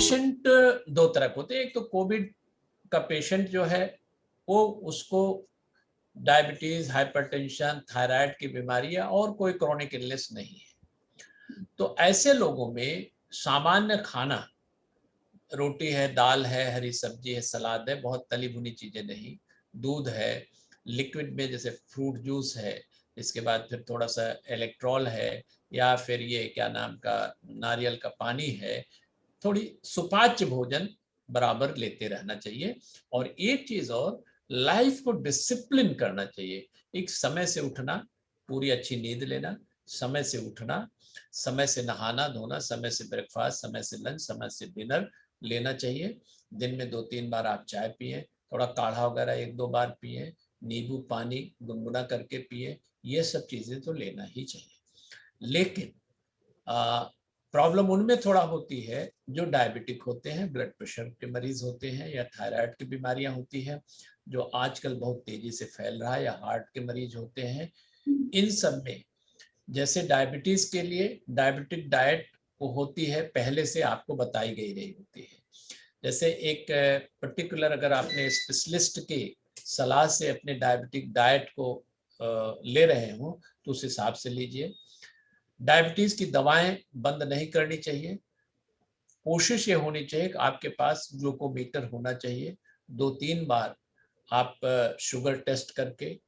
Patient दो तरह के होते हैं। एक तो कोविड का पेशेंट जो है वो उसको डायबिटीज, हाइपरटेंशन, थायराइड की बीमारियां और कोई क्रोनिक इलनेस नहीं है। तो ऐसे लोगों में सामान्य खाना, रोटी है, दाल है, हरी सब्जी है, सलाद है, बहुत तली भुनी चीजें नहीं, दूध है, लिक्विड में जैसे फ्रूट जूस है, इसके बाद फिर थोड़ा सा इलेक्ट्रॉल है, या फिर ये क्या नाम का नारियल का पानी है, थोड़ी सुपाच्य भोजन बराबर लेते रहना चाहिए। और एक चीज और, लाइफ को डिसिप्लिन करना चाहिए। एक समय से उठना, पूरी अच्छी नींद लेना, समय से उठना, समय से नहाना धोना, समय से ब्रेकफास्ट, समय से लंच, समय से डिनर लेना चाहिए। दिन में 2-3 बार आप चाय पिए, थोड़ा काढ़ा वगैरह 1-2 बार पिए, नींबू पानी गुनगुना करके पिए, ये सब चीजें तो लेना ही चाहिए। लेकिन प्रॉब्लम उनमें थोड़ा होती है जो डायबिटिक होते हैं, ब्लड प्रेशर के मरीज होते हैं, या थायराइड की बीमारियां होती हैं जो आजकल बहुत तेजी से फैल रहा है, या हार्ट के मरीज होते हैं। इन सब में जैसे डायबिटीज के लिए डायबिटिक डाइट वो होती है, पहले से आपको बताई गई रही होती है। जैसे एक पर्टिकुलर अगर आपने स्पेशलिस्ट की सलाह से अपने डायबिटिक डाइट को ले रहे हो तो उस हिसाब से लीजिए। डायबिटीज की दवाएं बंद नहीं करनी चाहिए। कोशिश ये होनी चाहिए कि आपके पास ग्लूकोमीटर होना चाहिए। 2-3 बार आप शुगर टेस्ट करके,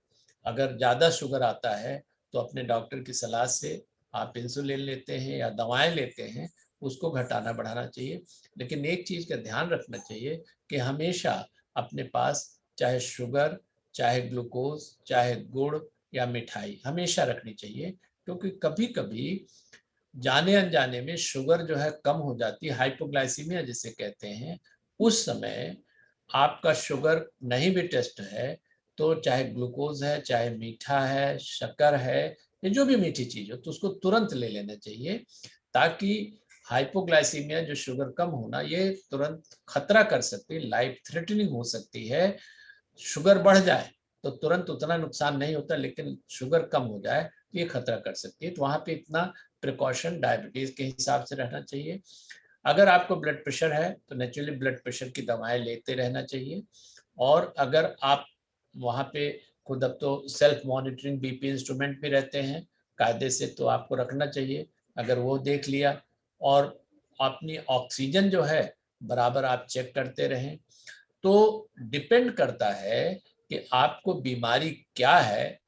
अगर ज़्यादा शुगर आता है तो अपने डॉक्टर की सलाह से आप इंसुलिन लेते हैं या दवाएं लेते हैं, उसको घटाना बढ़ाना चाहिए। लेकिन एक चीज़ का ध्यान रखना चाहिए कि हमेशा अपने पास चाहे शुगर, चाहे ग्लूकोज, चाहे गुड़ या मिठाई हमेशा रखनी चाहिए, क्योंकि कभी कभी जाने अनजाने में शुगर जो है कम हो जाती है, हाइपोग्लाइसीमिया जिसे कहते हैं। उस समय आपका शुगर नहीं भी टेस्ट है तो चाहे ग्लूकोज है, चाहे मीठा है, शक्कर है, ये जो भी मीठी चीज हो तो उसको तुरंत ले लेना चाहिए, ताकि हाइपोग्लाइसीमिया जो शुगर कम होना ये तुरंत खतरा कर सकती है, लाइफ थ्रेटनिंग हो सकती है। शुगर बढ़ जाए तो तुरंत उतना नुकसान नहीं होता, लेकिन शुगर कम हो जाए तो ये खतरा कर सकती है। तो वहां पे इतना प्रिकॉशन डायबिटीज के हिसाब से रहना चाहिए। अगर आपको ब्लड प्रेशर है तो नेचुरली ब्लड प्रेशर की दवाएं लेते रहना चाहिए। और अगर आप वहाँ पे खुद, अब तो सेल्फ मॉनिटरिंग बीपी इंस्ट्रूमेंट भी रहते हैं कायदे से, तो आपको रखना चाहिए। अगर वो देख लिया, और अपनी ऑक्सीजन जो है बराबर आप चेक करते रहें। तो डिपेंड करता है कि आपको बीमारी क्या है,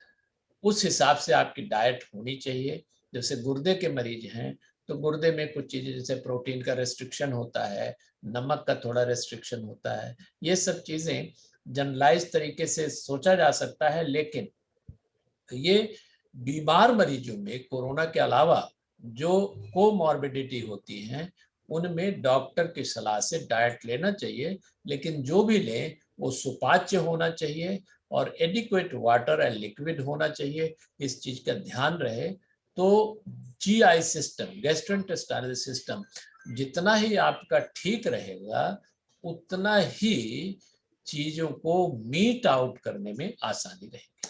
उस हिसाब से आपकी डाइट होनी चाहिए। जैसे गुर्दे के मरीज हैं तो गुर्दे में कुछ चीजें जैसे प्रोटीन का रेस्ट्रिक्शन होता है, नमक का थोड़ा रेस्ट्रिक्शन होता है, ये सब चीजें जनरलाइज तरीके से सोचा जा सकता है। लेकिन ये बीमार मरीजों में कोरोना के अलावा जो कोमॉर्बिडिटी होती हैं उनमें डॉक्टर की सलाह से डाइट लेना चाहिए। लेकिन जो भी लें वो सुपाच्य होना चाहिए और एडिक्वेट वाटर एंड लिक्विड होना चाहिए, इस चीज का ध्यान रहे। तो जीआई सिस्टम, गैस्ट्रोइंटेस्टाइनल सिस्टम जितना ही आपका ठीक रहेगा, उतना ही चीजों को मीट आउट करने में आसानी रहेगी।